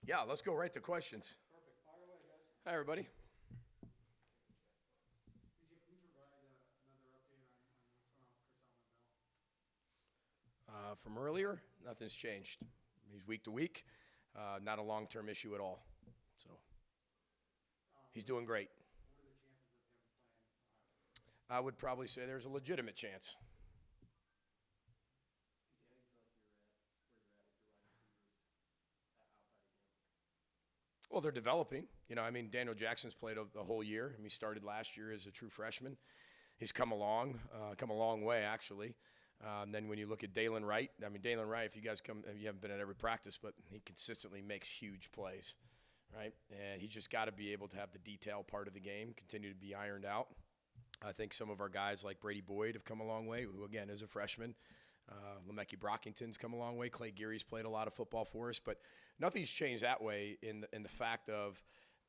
Yeah, let's go right to questions. Perfect. Fire away, guys. Hi, everybody. Could you please provide another update on what's going on with Chris Bell? From earlier, nothing's changed. He's week to week, not a long-term issue at all. So he's doing great. What are the chances of him playing Ohio State? I would probably say there's a legitimate chance. Could you, how do you feel like you're at where you're at with your wide receivers outside of him? Well, they're developing. Daniel Jackson's played a whole year. He started last year as a true freshman. He's come a long way, actually. Then when you look at Dalen Wright, Dalen Wright, if you haven't been at every practice, but he consistently makes huge plays, right? And he's just got to be able to have the detail part of the game continue to be ironed out. I think some of our guys like Brady Boyd have come a long way, who, again, is a freshman. Lemecki Brockington's come a long way. Clay Geary's played a lot of football for us. But nothing's changed that way in the fact of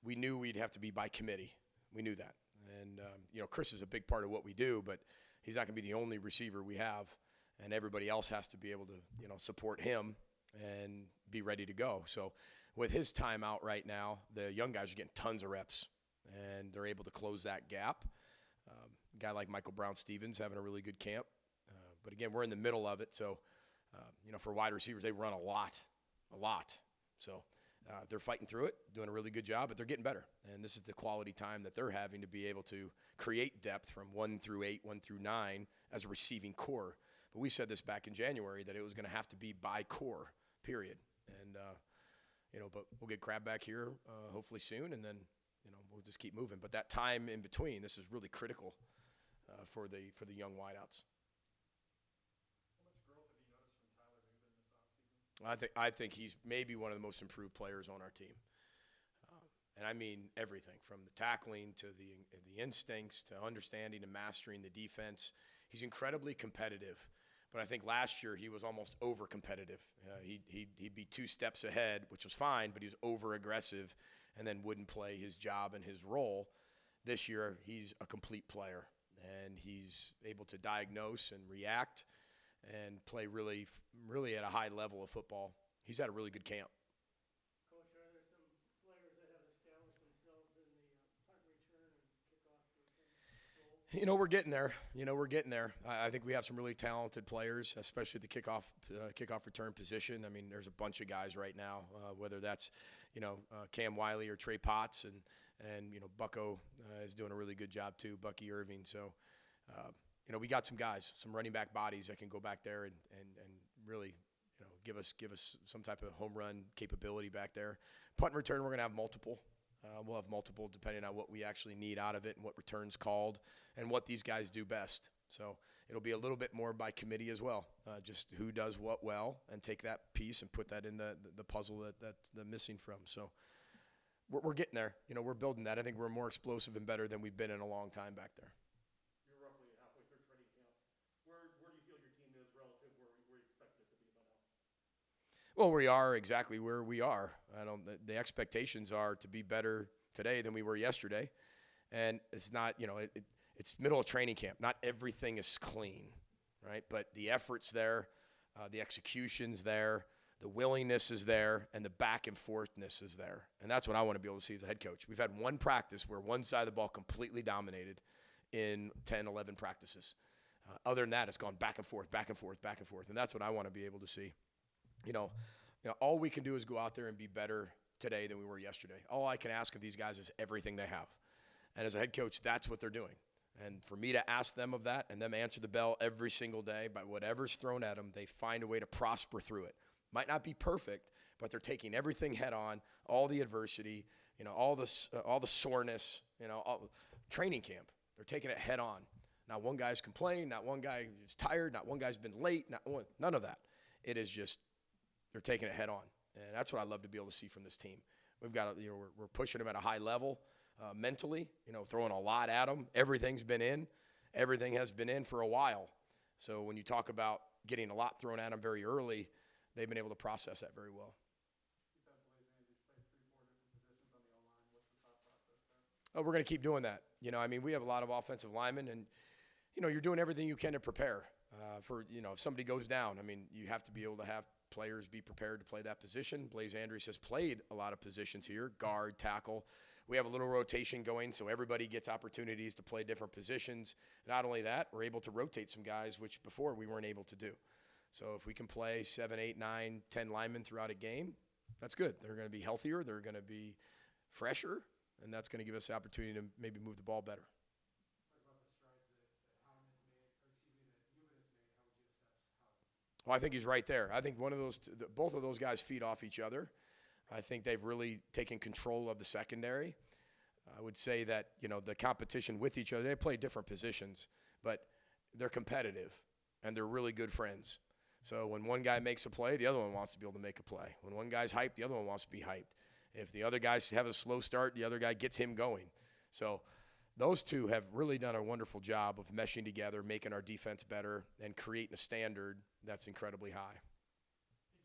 we knew we'd have to be by committee. We knew that. And, Chris is a big part of what we do, but he's not going to be the only receiver we have. And everybody else has to be able to, support him and be ready to go. So with his time out right now, the young guys are getting tons of reps, and they're able to close that gap. A guy like Michael Brown-Stevens having a really good camp. But, again, we're in the middle of it. So, for wide receivers, they run a lot. So they're fighting through it, doing a really good job, but they're getting better. And this is the quality time that they're having to be able to create depth from 1 through 8, 1 through 9 as a receiving core. But we said this back in January that it was going to have to be by core, period. And, but we'll get Crab back here hopefully soon, and then, we'll just keep moving. But that time in between, this is really critical for the young wideouts. How much growth have you noticed from Tyler Newbin this offseason? I think he's maybe one of the most improved players on our team. And I mean everything from the tackling to the instincts to understanding and mastering the defense. He's incredibly competitive. But I think last year he was almost over-competitive. He'd be 2 steps ahead, which was fine, but he was over-aggressive and then wouldn't play his job and his role. This year he's a complete player, and he's able to diagnose and react and play really, really at a high level of football. He's had a really good camp. Coach, are there some players that have established themselves in the punt return and kickoff return role? We're getting there. We're getting there. I think we have some really talented players, especially at the kickoff return position. There's a bunch of guys right now, whether that's, Cam Wiley or Trey Potts, and Bucko is doing a really good job too, Bucky Irving. So, we got some guys, some running back bodies that can go back there and really, give us some type of home run capability back there. Punt and return, we're going to have multiple. We'll have multiple depending on what we actually need out of it and what returns called and what these guys do best. So it'll be a little bit more by committee as well, just who does what well, and take that piece and put that in the puzzle that's the missing from. So we're getting there. We're building that. I think we're more explosive and better than we've been in a long time back there. You're roughly halfway through training camp. Where do you feel your team is relative where you expected it to be by now? Well, we are exactly where we are. The expectations are to be better today than we were yesterday. And it's not, it's middle of training camp. Not everything is clean, right? But the effort's there, the execution's there, the willingness is there, and the back and forthness is there. And that's what I want to be able to see as a head coach. We've had one practice where one side of the ball completely dominated in 10, 11 practices. Other than that, it's gone back and forth, back and forth, back and forth. And that's what I want to be able to see. All we can do is go out there and be better today than we were yesterday. All I can ask of these guys is everything they have. And as a head coach, that's what they're doing. And for me to ask them of that and them answer the bell every single day by whatever's thrown at them, they find a way to prosper through it. Might not be perfect, but they're taking everything head on, all the adversity, all the soreness, training camp. They're taking it head on. Not one guy's complained, not one guy is tired, not one guy's been late, none of that. It is just they're taking it head on. And that's what I love to be able to see from this team. We've got we're pushing them at a high level mentally, throwing a lot at them. Everything has been in for a while. So when you talk about getting a lot thrown at them very early, they've been able to process that very well. Defensively, you played 3-4 different positions on the O-line. What's the thought process there? We're going to keep doing that. We have a lot of offensive linemen, and, you're doing everything you can to prepare for, if somebody goes down. You have to be able to have players be prepared to play that position. Blaze Andrews has played a lot of positions here, guard, tackle. We have a little rotation going, so everybody gets opportunities to play different positions. Not only that, we're able to rotate some guys, which before we weren't able to do. So if we can play 7, 8, 9, 10 linemen throughout a game, that's good. They're going to be healthier. They're going to be fresher, and that's going to give us the opportunity to maybe move the ball better. Well, I think he's right there. I think both of those guys feed off each other. I think they've really taken control of the secondary. I would say that, the competition with each other, they play different positions, but they're competitive, and they're really good friends. So when one guy makes a play, the other one wants to be able to make a play. When one guy's hyped, the other one wants to be hyped. If the other guys have a slow start, the other guy gets him going. So those two have really done a wonderful job of meshing together, making our defense better, and creating a standard that's incredibly high.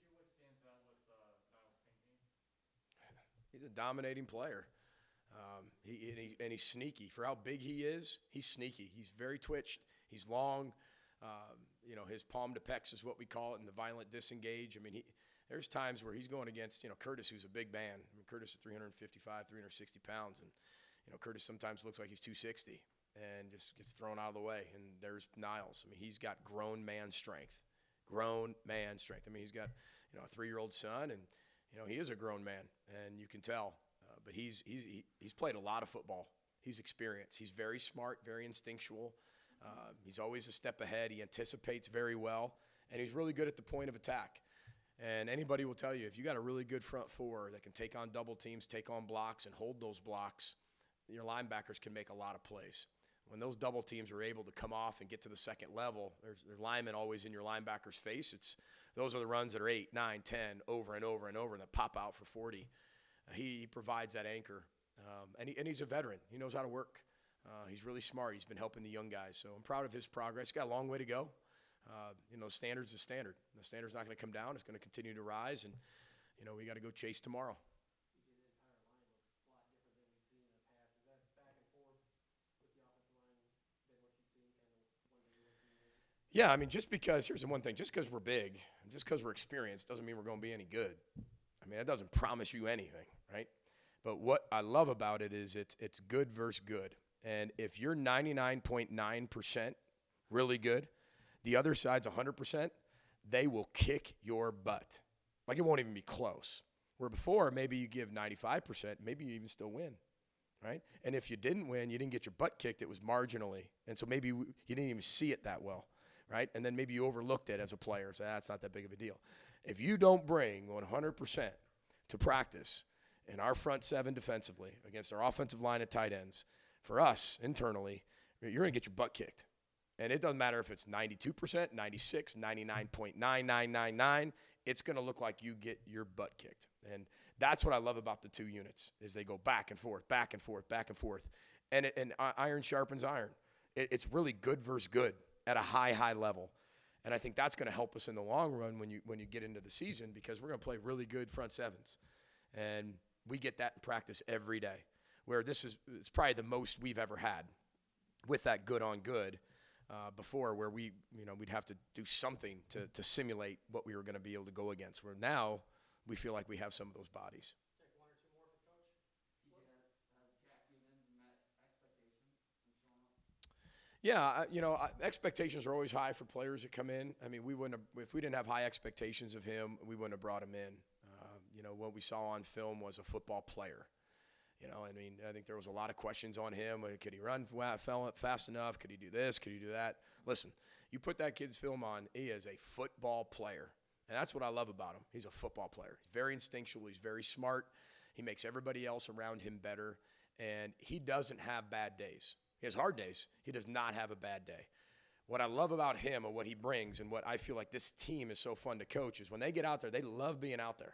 What stands out with Niles Pinckney? He's a dominating player. He's sneaky. For how big he is, he's sneaky. He's very twitched. He's long. His palm to pecs is what we call it in the violent disengage. There's times where he's going against, Curtis, who's a big man. Curtis is 355, 360 pounds. And, Curtis sometimes looks like he's 260 and just gets thrown out of the way. And there's Niles. He's got grown man strength. Grown man strength. He's got, a 3-year-old son, and, he is a grown man, and you can tell. But he's played a lot of football. He's experienced. He's very smart, very instinctual. He's always a step ahead. He anticipates very well, and he's really good at the point of attack. And anybody will tell you, if you got a really good front four that can take on double teams, take on blocks, and hold those blocks, your linebackers can make a lot of plays. When those double teams are able to come off and get to the second level, there's linemen always in your linebacker's face. Those are the runs that are 8, 9, 10, over and over and over, and that pop out for 40. He provides that anchor, and he's a veteran. He knows how to work. He's really smart. He's been helping the young guys. So I'm proud of his progress. He's got a long way to go. Standard's the standard. The standard's not going to come down. It's going to continue to rise, and, we got to go chase tomorrow. Yeah, just because, here's the one thing, just because we're big, and just because we're experienced doesn't mean we're going to be any good. That doesn't promise you anything, right? But what I love about it is it's good versus good. And if you're 99.9% really good, the other side's 100%, they will kick your butt. It won't even be close. Where before, maybe you give 95%, maybe you even still win, right? And if you didn't win, you didn't get your butt kicked, it was marginally. And so maybe you didn't even see it that well, right? And then maybe you overlooked it as a player, so that's not that big of a deal. If you don't bring 100% to practice in our front seven defensively against our offensive line at tight ends, for us internally, you're going to get your butt kicked. And it doesn't matter if it's 92%, 96, 99.9999, it's going to look like you get your butt kicked. And that's what I love about the two units, is they go back and forth, back and forth, back and forth. And iron sharpens iron. It's really good versus good at a high level. And I think that's going to help us in the long run when you get into the season, because we're going to play really good front sevens. And we get that in practice every day, where it's probably the most we've ever had with that good on good before, where we'd have to do something to simulate what we were going to be able to go against, where now we feel like we have some of those bodies. Take one or two more for Coach. Yeah, expectations are always high for players that come in. We wouldn't have, if we didn't have high expectations of him, we wouldn't have brought him in. What we saw on film was a football player. I think there was a lot of questions on him. Could he run fast enough? Could he do this? Could he do that? Listen, you put that kid's film on, he is a football player. And that's what I love about him. He's a football player. He's very instinctual. He's very smart. He makes everybody else around him better. And he doesn't have bad days. He has hard days. He does not have a bad day. What I love about him and what he brings, and what I feel like this team is so fun to coach, is when they get out there, they love being out there.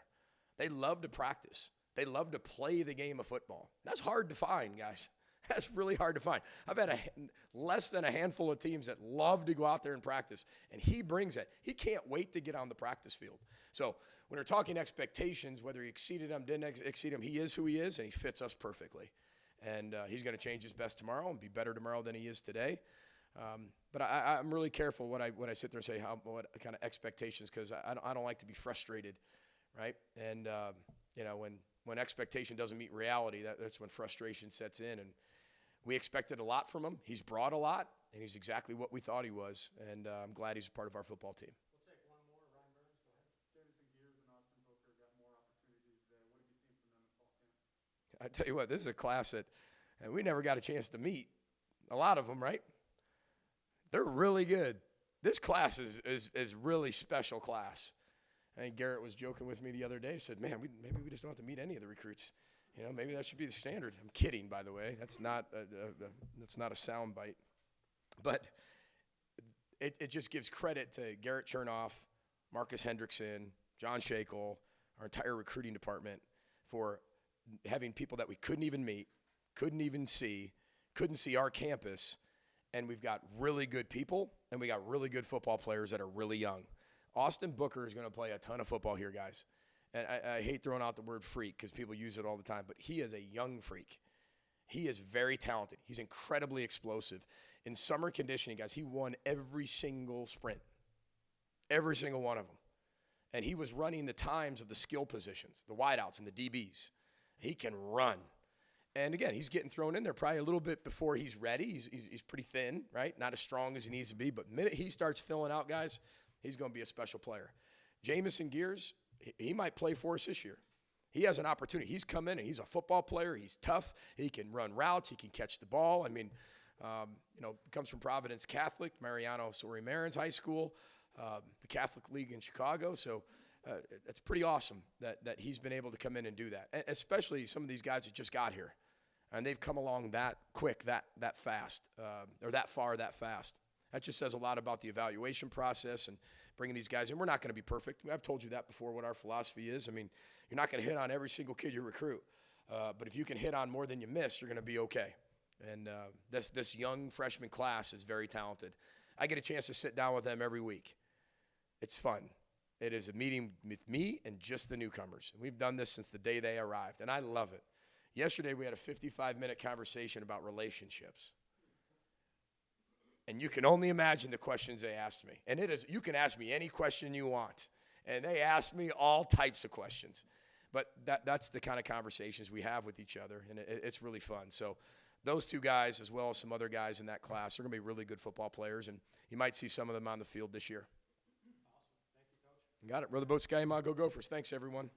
They love to practice. They love to play the game of football. That's hard to find, guys. That's really hard to find. I've had less than a handful of teams that love to go out there and practice, and he brings it. He can't wait to get on the practice field. So when we're talking expectations, whether he exceeded them, didn't exceed them, he is who he is, and he fits us perfectly. And he's going to change his best tomorrow and be better tomorrow than he is today. But I'm really careful when I sit there and say what kind of expectations, because I don't like to be frustrated, right? And when expectation doesn't meet reality, that's when frustration sets in. And we expected a lot from him. He's brought a lot, and he's exactly what we thought he was. And I'm glad he's a part of our football team. We'll take one more. Ryan Burns, go ahead. Jamison Gears and Austin Booker got more opportunities today. What have you seen from them in fall camp? I tell you what, this is a class that we never got a chance to meet. A lot of them, right? They're really good. This class is really special class. I think Garrett was joking with me the other day. Said, "Man, maybe we just don't have to meet any of the recruits. Maybe that should be the standard." I'm kidding, by the way. That's not a sound bite. But it just gives credit to Garrett Chernoff, Marcus Hendrickson, John Shakel, our entire recruiting department for having people that we couldn't even meet, couldn't even see, couldn't see our campus. And we've got really good people, and we got really good football players that are really young. Austin Booker is going to play a ton of football here, guys. And I hate throwing out the word freak because people use it all the time, but he is a young freak. He is very talented. He's incredibly explosive. In summer conditioning, guys, he won every single sprint, every single one of them. And he was running the times of the skill positions, the wideouts and the DBs. He can run. And again, he's getting thrown in there probably a little bit before he's ready. He's pretty thin, right? Not as strong as he needs to be. But the minute he starts filling out, guys, he's going to be a special player. Jamison Gears, he might play for us this year. He has an opportunity. He's come in, and he's a football player. He's tough. He can run routes. He can catch the ball. I mean, comes from Providence Catholic, Mariano Sori-Marin's high school, the Catholic League in Chicago. So it's pretty awesome that he's been able to come in and do that, and especially some of these guys that just got here. And they've come along that quick, that fast, or that far, that fast. That just says a lot about the evaluation process and bringing these guys in. We're not going to be perfect. I've told you that before, what our philosophy is. I mean, you're not going to hit on every single kid you recruit. But if you can hit on more than you miss, you're going to be okay. And this young freshman class is very talented. I get a chance to sit down with them every week. It's fun. It is a meeting with me and just the newcomers. And we've done this since the day they arrived, and I love it. Yesterday, we had a 55-minute conversation about relationships. And you can only imagine the questions they asked me. And you can ask me any question you want. And they asked me all types of questions. But that's the kind of conversations we have with each other, and it's really fun. So those two guys, as well as some other guys in that class, are going to be really good football players, and you might see some of them on the field this year. Awesome. Thank you, Coach. Got it. Row the boat, Sky, go Gophers. Thanks, everyone.